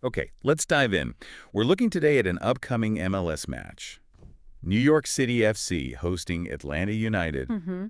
Okay, let's dive in. We're looking today at an upcoming MLS match. New York City FC hosting Atlanta United. Mm-hmm.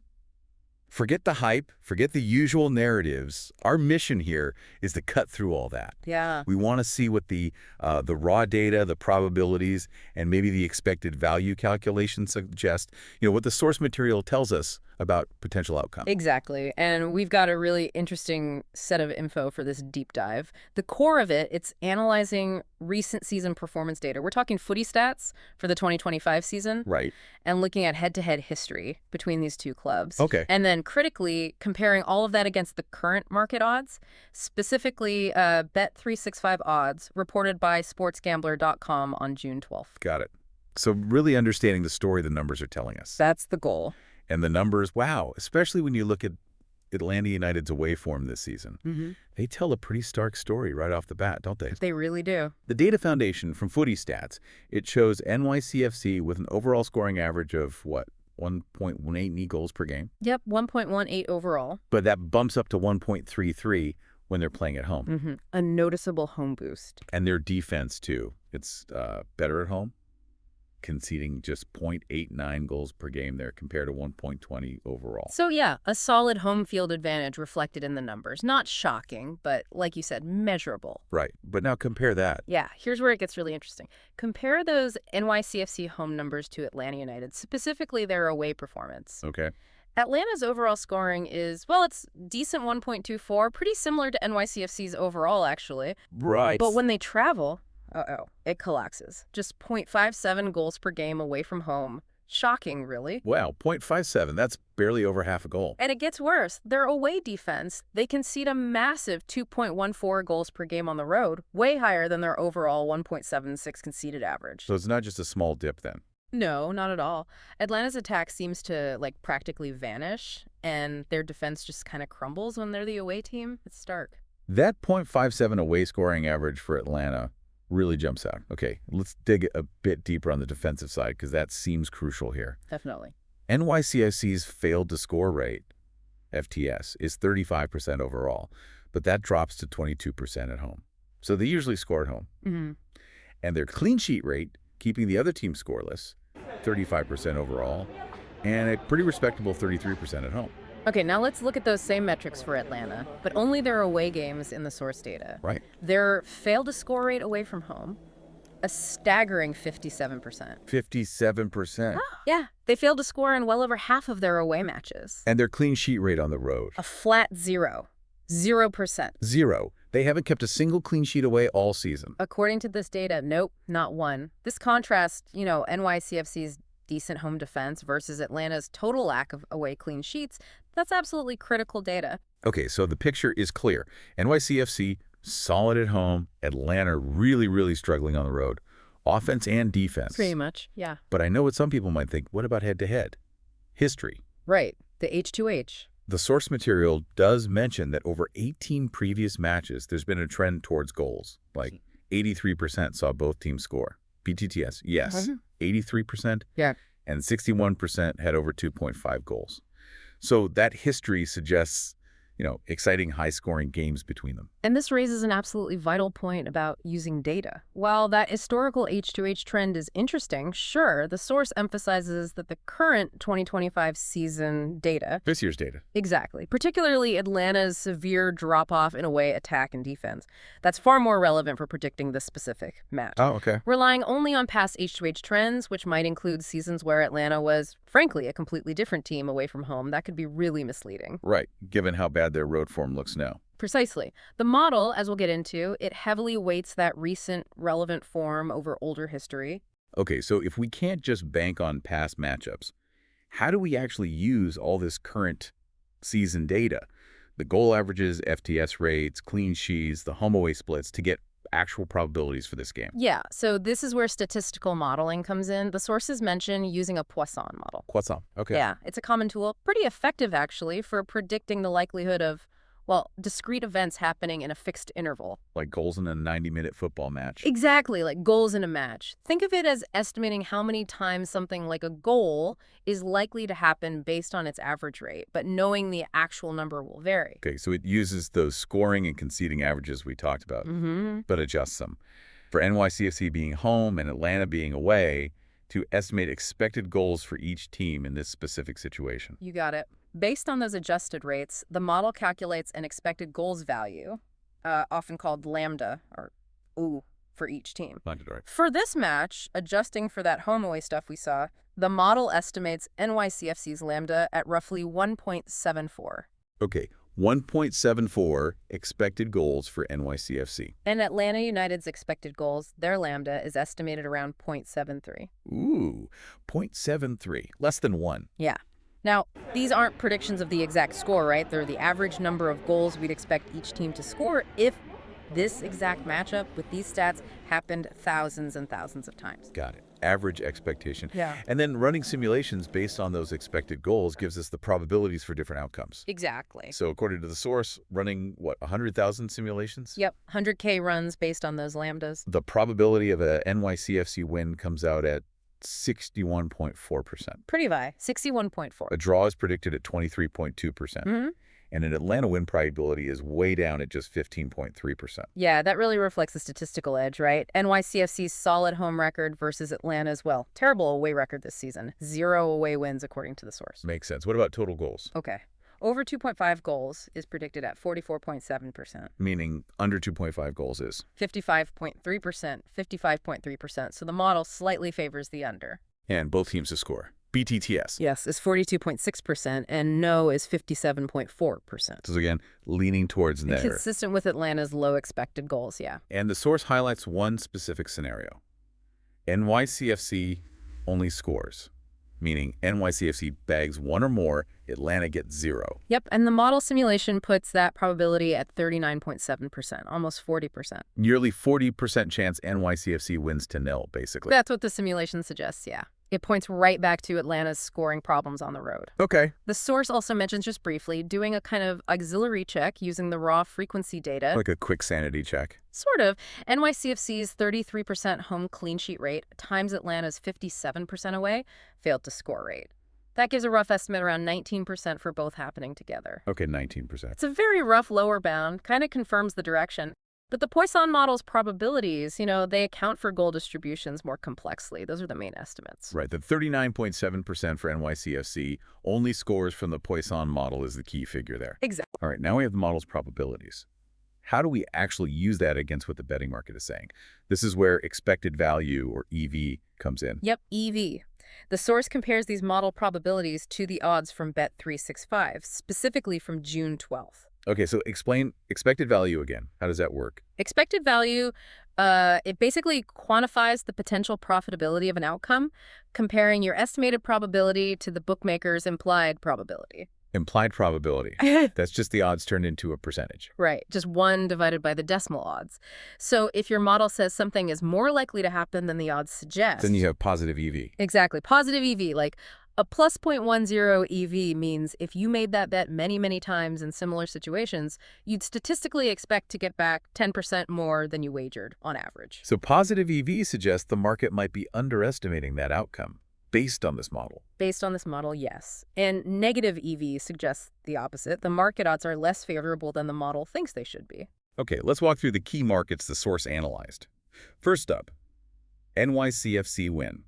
Forget the hype, forget the usual narratives. Our mission here is to cut through all that. Yeah. We want to see what the raw data, the probabilities, and maybe the expected value calculations suggest, what the source material tells us about potential outcome. Exactly. And we've got a really interesting set of info for this deep dive. The core of it, it's analyzing recent season performance data. We're talking footy stats for the 2025 season. Right. And looking at head-to-head history between these two clubs. Okay. And then critically comparing all of that against the current market odds, specifically Bet365 odds reported by sportsgambler.com on June 12th. Got it. So really understanding the story the numbers are telling us. That's the goal. And the numbers, wow, especially when you look at Atlanta United's away form this season. Mm-hmm. They tell a pretty stark story right off the bat, don't they? They really do. The data foundation from Footy Stats, it shows NYCFC with an overall scoring average of, 1.18 goals per game? Yep, 1.18 overall. But that bumps up to 1.33 when they're playing at home. Mm-hmm. A noticeable home boost. And their defense, too. It's better at home, conceding just 0.89 goals per game there compared to 1.20 overall. So yeah, a solid home field advantage reflected in the numbers. Not shocking, but like you said, measurable. Right. But now compare that. Yeah, here's where it gets really interesting. Compare those NYCFC home numbers to Atlanta United, specifically their away performance. Okay. Atlanta's overall scoring is, well, it's decent 1.24, pretty similar to NYCFC's overall, actually. Right. But when they travel, it collapses. Just 0.57 goals per game away from home. Shocking, really. Wow, 0.57. That's barely over half a goal. And it gets worse. Their away defense, they concede a massive 2.14 goals per game on the road, way higher than their overall 1.76 conceded average. So it's not just a small dip then. No, not at all. Atlanta's attack seems to, practically vanish, and their defense just kind of crumbles when they're the away team. It's stark. That 0.57 away scoring average for Atlanta really jumps out. Okay, let's dig a bit deeper on the defensive side because that seems crucial here. Definitely. NYCFC's failed to score rate, FTS, is 35% overall, but that drops to 22% at home. So they usually score at home. Mm-hmm. And their clean sheet rate, keeping the other team scoreless, 35% overall, and a pretty respectable 33% at home. Okay, now let's look at those same metrics for Atlanta, but only their away games in the source data. Right. Their fail to score rate away from home, a staggering 57%. 57%. Yeah, they failed to score in well over half of their away matches. And their clean sheet rate on the road. A flat 0. 0%. Zero. They haven't kept a single clean sheet away all season. According to this data, nope, not one. This contrasts, NYCFC's decent home defense versus Atlanta's total lack of away clean sheets. That's absolutely critical data. Okay, so the picture is clear. NYCFC, solid at home. Atlanta really, really struggling on the road. Offense and defense. Pretty much, yeah. But I know what some people might think. What about head-to-head? History. Right, the H2H. The source material does mention that over 18 previous matches, there's been a trend towards goals. Like 83% saw both teams score. PTTS, yes. 83%. Yeah. And 61% had over 2.5 goals. So that history suggests, exciting high-scoring games between them. And this raises an absolutely vital point about using data. While that historical H2H trend is interesting, sure, the source emphasizes that the current 2025 season data... This year's data. Exactly. Particularly Atlanta's severe drop-off in away attack and defense. That's far more relevant for predicting this specific match. Oh, okay. Relying only on past H2H trends, which might include seasons where Atlanta was, frankly, a completely different team away from home, that could be really misleading. Right, given how bad their road form looks now. Precisely. The model, as we'll get into, it heavily weights that recent relevant form over older history. Okay, so if we can't just bank on past matchups, how do we actually use all this current season data, the goal averages, FTS rates, clean sheets, the home-away splits, to get actual probabilities for this game? Yeah, so this is where statistical modeling comes in. The sources mention using a Poisson model. Poisson, okay. Yeah, it's a common tool, pretty effective actually, for predicting the likelihood of, Well, discrete events happening in a fixed interval. Like goals in a 90-minute football match. Exactly, like goals in a match. Think of it as estimating how many times something like a goal is likely to happen based on its average rate, but knowing the actual number will vary. Okay, so it uses those scoring and conceding averages we talked about, but adjusts them. For NYCFC being home and Atlanta being away, to estimate expected goals for each team in this specific situation. You got it. Based on those adjusted rates, the model calculates an expected goals value, often called lambda, or OO, for each team. Right. For this match, adjusting for that home-away stuff we saw, the model estimates NYCFC's lambda at roughly 1.74. Okay, 1.74 expected goals for NYCFC. And Atlanta United's expected goals, their lambda, is estimated around 0.73. Ooh, 0.73, less than 1. Yeah. Now, these aren't predictions of the exact score, right? They're the average number of goals we'd expect each team to score if this exact matchup with these stats happened thousands and thousands of times. Got it. Average expectation. Yeah. And then running simulations based on those expected goals gives us the probabilities for different outcomes. Exactly. So according to the source, running, 100,000 simulations? Yep, 100K runs based on those lambdas. The probability of a NYCFC win comes out at 61.4%. Pretty high, 61.4. A draw is predicted at 23.2%. And an Atlanta win probability is way down at just 15.3%. Yeah, that really reflects the statistical edge, right? NYCFC's solid home record versus Atlanta's, well, terrible away record this season. 0 away wins according to the source. Makes sense. What about total goals? Okay. Over 2.5 goals is predicted at 44.7%. Meaning under 2.5 goals is? 55.3%, 55.3%. So the model slightly favors the under. And both teams to score. BTTS. Yes, is 42.6%, and no is 57.4%. So again, leaning towards there. Consistent with Atlanta's low expected goals, yeah. And the source highlights one specific scenario. NYCFC only scores, meaning NYCFC bags 1 or more, Atlanta gets 0. Yep, and the model simulation puts that probability at 39.7%, almost 40%. Nearly 40% chance NYCFC wins to 0, basically. That's what the simulation suggests, yeah. It points right back to Atlanta's scoring problems on the road. Okay. The source also mentions just briefly doing a kind of auxiliary check using the raw frequency data. Like a quick sanity check. Sort of. NYCFC's 33% home clean sheet rate times Atlanta's 57% away failed to score rate. That gives a rough estimate around 19% for both happening together. Okay, 19%. It's a very rough lower bound, kind of confirms the direction. But the Poisson model's probabilities, they account for goal distributions more complexly. Those are the main estimates. Right. The 39.7% for NYCFC only scores from the Poisson model is the key figure there. Exactly. All right, now we have the model's probabilities. How do we actually use that against what the betting market is saying? This is where expected value, or EV, comes in. Yep, EV. The source compares these model probabilities to the odds from Bet365, specifically from June 12th. Okay, so explain expected value again. How does that work? Expected value, it basically quantifies the potential profitability of an outcome, comparing your estimated probability to the bookmaker's implied probability. Implied probability. That's just the odds turned into a percentage. Right, just 1 divided by the decimal odds. So if your model says something is more likely to happen than the odds suggest... Then you have positive EV. Exactly, positive EV, like a plus 0.10 EV means if you made that bet many, many times in similar situations, you'd statistically expect to get back 10% more than you wagered on average. So positive EV suggests the market might be underestimating that outcome based on this model. Based on this model, yes. And negative EV suggests the opposite. The market odds are less favorable than the model thinks they should be. Okay, let's walk through the key markets the source analyzed. First up, NYCFC win.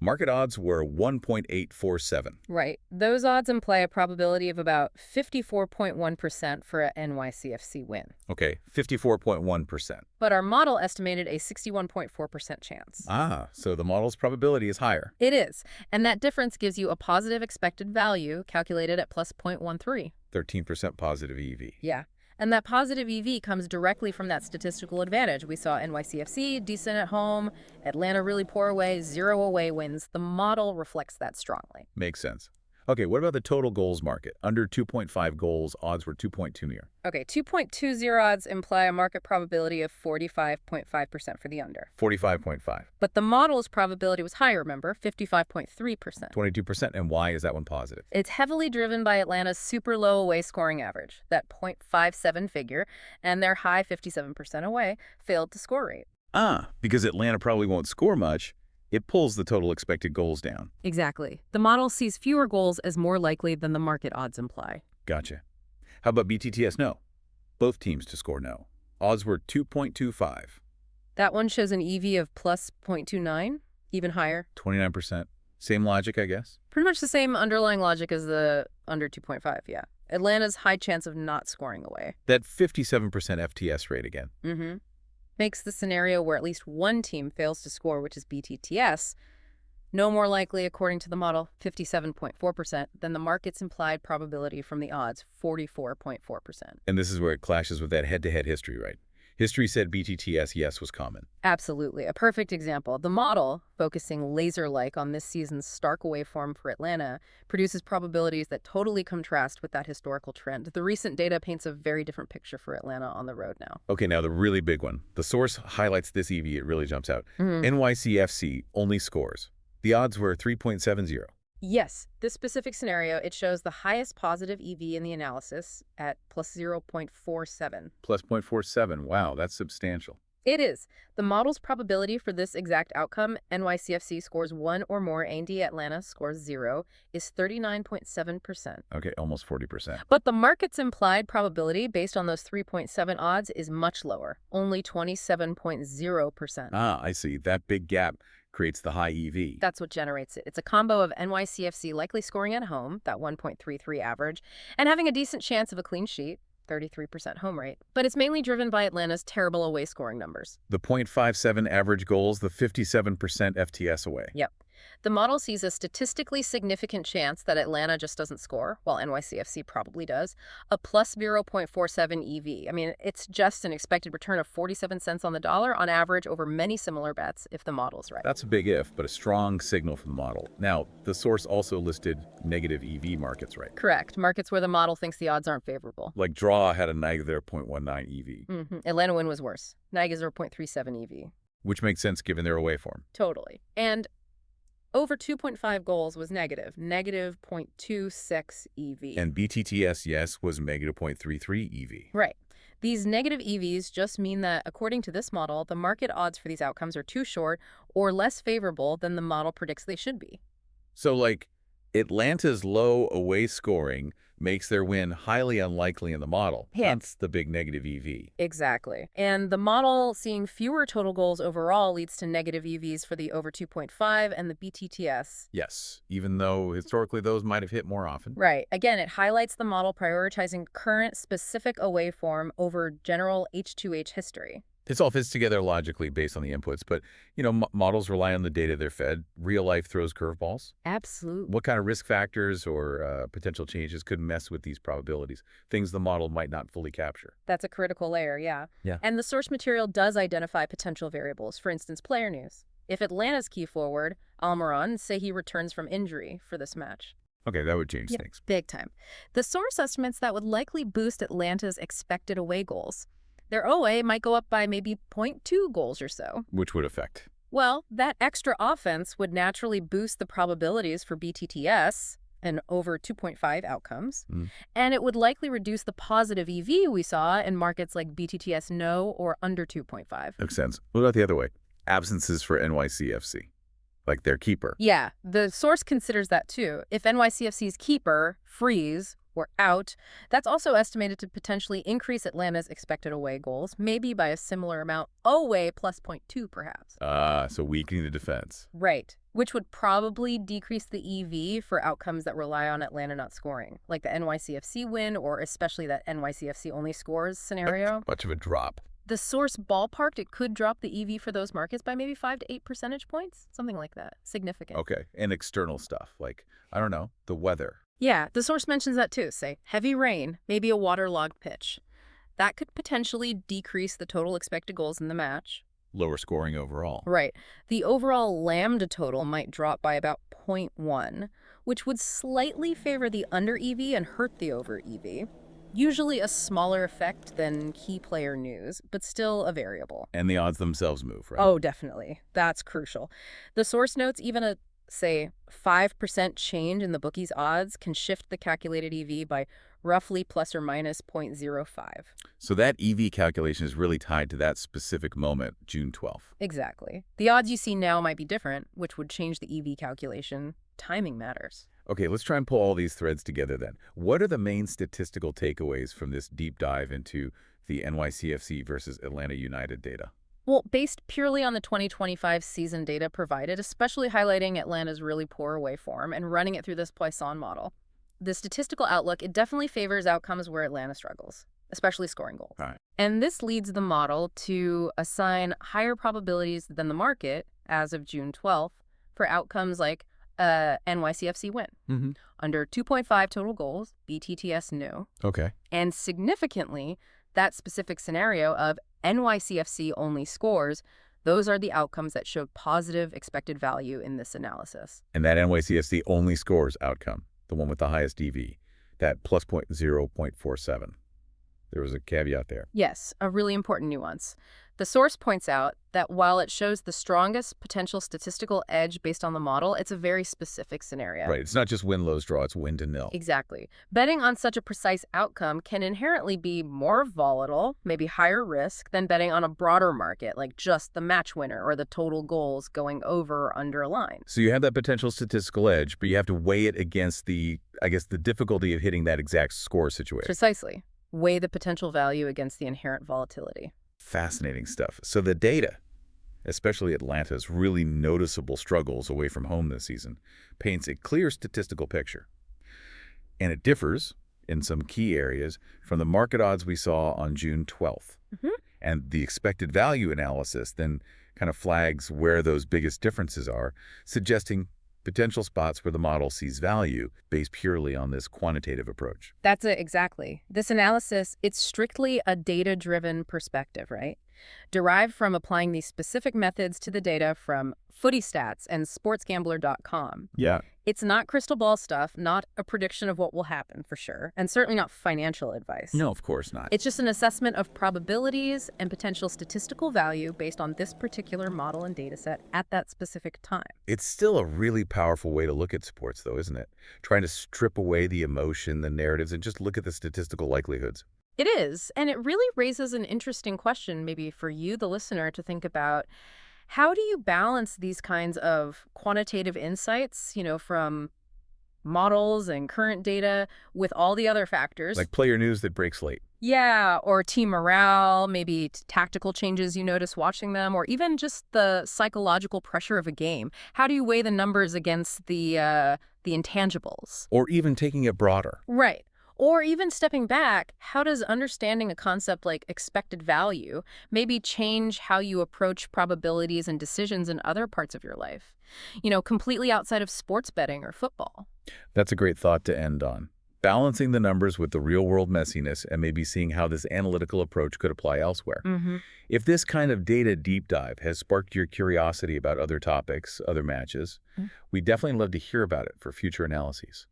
Market odds were 1.847. Right. Those odds imply a probability of about 54.1% for a NYCFC win. Okay, 54.1%. But our model estimated a 61.4% chance. Ah, so the model's probability is higher. It is. And that difference gives you a positive expected value calculated at plus 0.13. 13% positive EV. Yeah. And that positive EV comes directly from that statistical advantage. We saw NYCFC, decent at home, Atlanta really poor away, 0 away wins. The model reflects that strongly. Makes sense. Okay, what about the total goals market? Under 2.5 goals, odds were 2.2 near. Okay, 2.20 odds imply a market probability of 45.5% for the under. 45.5. But the model's probability was higher, remember, 55.3%. 22%. And why is that one positive? It's heavily driven by Atlanta's super low away scoring average, that .57 figure, and their high 57% away failed to score rate. Because Atlanta probably won't score much, it pulls the total expected goals down. Exactly. The model sees fewer goals as more likely than the market odds imply. Gotcha. How about BTTS no? Both teams to score no. Odds were 2.25. That one shows an EV of plus .29, even higher. 29%. Same logic, I guess. Pretty much the same underlying logic as the under 2.5, yeah. Atlanta's high chance of not scoring away. That 57% FTS rate again. Mm-hmm. Makes the scenario where at least one team fails to score, which is BTTS, no more likely, according to the model, 57.4%, than the market's implied probability from the odds, 44.4%. And this is where it clashes with that head-to-head history, right? History said BTTS yes was common. Absolutely. A perfect example. The model, focusing laser-like on this season's stark away form for Atlanta, produces probabilities that totally contrast with that historical trend. The recent data paints a very different picture for Atlanta on the road now. Okay, now the really big one. The source highlights this EV. It really jumps out. NYCFC only scores. The odds were 3.70. Yes, this specific scenario, it shows the highest positive EV in the analysis at plus 0.47. Plus 0.47. Wow, that's substantial. It is. The model's probability for this exact outcome, NYCFC scores 1 or more, A&D Atlanta scores 0, is 39.7%. Okay, almost 40%. But the market's implied probability based on those 3.7 odds is much lower, only 27.0%. I see. That big gap creates the high EV. That's what generates it. It's a combo of NYCFC likely scoring at home, that 1.33 average, and having a decent chance of a clean sheet, 33% home rate. But it's mainly driven by Atlanta's terrible away scoring numbers. The .57 average goals, the 57% FTS away. Yep. The model sees a statistically significant chance that Atlanta just doesn't score, while NYCFC probably does, a plus 0.47 EV. I mean, it's just an expected return of 47 cents on the dollar on average over many similar bets if the model's right. That's a big if, but a strong signal from the model. Now, the source also listed negative EV markets, right? Correct. Markets where the model thinks the odds aren't favorable. Like draw had a negative 0.19 EV. Atlanta win was worse. NYG is 0.37 EV. Which makes sense given their away form. Totally. And over 2.5 goals was negative 0.26 EV. And BTTS, yes, was negative 0.33 EV. Right. These negative EVs just mean that, according to this model, the market odds for these outcomes are too short or less favorable than the model predicts they should be. So, like, Atlanta's low away scoring makes their win highly unlikely in the model. Yeah. That's the big negative EV. Exactly. And the model seeing fewer total goals overall leads to negative EVs for the over 2.5 and the BTTS. Yes, even though historically those might have hit more often. Right. Again, it highlights the model prioritizing current specific away form over general H2H history. This all fits together logically based on the inputs, but, you know, models rely on the data they're fed. Real life throws curveballs. Absolutely. What kind of risk factors or potential changes could mess with these probabilities? Things the model might not fully capture. That's a critical layer, yeah. And the source material does identify potential variables, for instance, player news. If Atlanta's key forward, Almiron, say he returns from injury for this match. Okay, that would change things. Big time. The source estimates that would likely boost Atlanta's expected away goals. Their OA might go up by maybe 0.2 goals or so. Which would affect? Well, that extra offense would naturally boost the probabilities for BTTS and over 2.5 outcomes. And it would likely reduce the positive EV we saw in markets like BTTS no or under 2.5. Makes sense. What about the other way? Absences for NYCFC, like their keeper. Yeah, the source considers that too. If NYCFC's keeper, Freeze, were out, that's also estimated to potentially increase Atlanta's expected away goals, maybe by a similar amount, away plus 0.2 perhaps. So weakening the defense. Right, which would probably decrease the EV for outcomes that rely on Atlanta not scoring, like the NYCFC win or especially that NYCFC only scores scenario. Much of a drop. The source ballparked it could drop the EV for those markets by maybe 5 to 8 percentage points, something like that. Significant. Okay, and external stuff, like, I don't know, the weather. Yeah, the source mentions that too, say heavy rain, maybe a waterlogged pitch. That could potentially decrease the total expected goals in the match. Lower scoring overall. Right. The overall lambda total might drop by about zero point 0.1, which would slightly favor the under EV and hurt the over EV. Usually a smaller effect than key player news, but still a variable. And the odds themselves move, right? Oh, definitely. That's crucial. The source notes even a, say, 5% change in the bookie's odds can shift the calculated EV by roughly plus or minus zero point 0.05. So that EV calculation is really tied to that specific moment, June 12th. Exactly. The odds you see now might be different, which would change the EV calculation. Timing matters. Okay, let's try and pull all these threads together then. What are the main statistical takeaways from this deep dive into the NYCFC versus Atlanta United data? Well, based purely on the 2025 season data provided, especially highlighting Atlanta's really poor away form and running it through this Poisson model, the statistical outlook, it definitely favors outcomes where Atlanta struggles, especially scoring goals. All right. And this leads the model to assign higher probabilities than the market as of June 12th for outcomes like NYCFC win. Mm-hmm. Under 2.5 total goals, BTTS no. Okay. And significantly, that specific scenario of NYCFC only scores, those are the outcomes that showed positive expected value in this analysis. And that NYCFC only scores outcome, the one with the highest EV, that plus 0.47. There was a caveat there. Yes, a really important nuance. The source points out that while it shows the strongest potential statistical edge based on the model, it's a very specific scenario. Right. It's not just win, lose, draw. It's win to nil. Exactly. Betting on such a precise outcome can inherently be more volatile, maybe higher risk, than betting on a broader market, like just the match winner or the total goals going over or under a line. So you have that potential statistical edge, but you have to weigh it against the difficulty of hitting that exact score situation. Precisely. Weigh the potential value against the inherent volatility. Fascinating stuff. So the data, especially Atlanta's really noticeable struggles away from home this season, paints a clear statistical picture. And it differs in some key areas from the market odds we saw on June 12th. Mm-hmm. And the expected value analysis then kind of flags where those biggest differences are, suggesting potential spots where the model sees value based purely on this quantitative approach. That's it, exactly. This analysis, it's strictly a data-driven perspective, right? Derived from applying these specific methods to the data from Footy Stats and sportsgambler.com. Yeah. It's not crystal ball stuff, not a prediction of what will happen for sure, and certainly not financial advice. No, of course not. It's just an assessment of probabilities and potential statistical value based on this particular model and data set at that specific time. It's still a really powerful way to look at sports, though, isn't it? Trying to strip away the emotion, the narratives, and just look at the statistical likelihoods. It is, and it really raises an interesting question maybe for you, the listener, to think about. How do you balance these kinds of quantitative insights, from models and current data with all the other factors? Like player news that breaks late. Yeah, or team morale, maybe tactical changes you notice watching them, or even just the psychological pressure of a game. How do you weigh the numbers against the intangibles? Or even taking it broader. Right. Or even stepping back, how does understanding a concept like expected value maybe change how you approach probabilities and decisions in other parts of your life? Completely outside of sports betting or football. That's a great thought to end on. Balancing the numbers with the real-world messiness and maybe seeing how this analytical approach could apply elsewhere. Mm-hmm. If this kind of data deep dive has sparked your curiosity about other topics, other matches, we'd definitely love to hear about it for future analyses.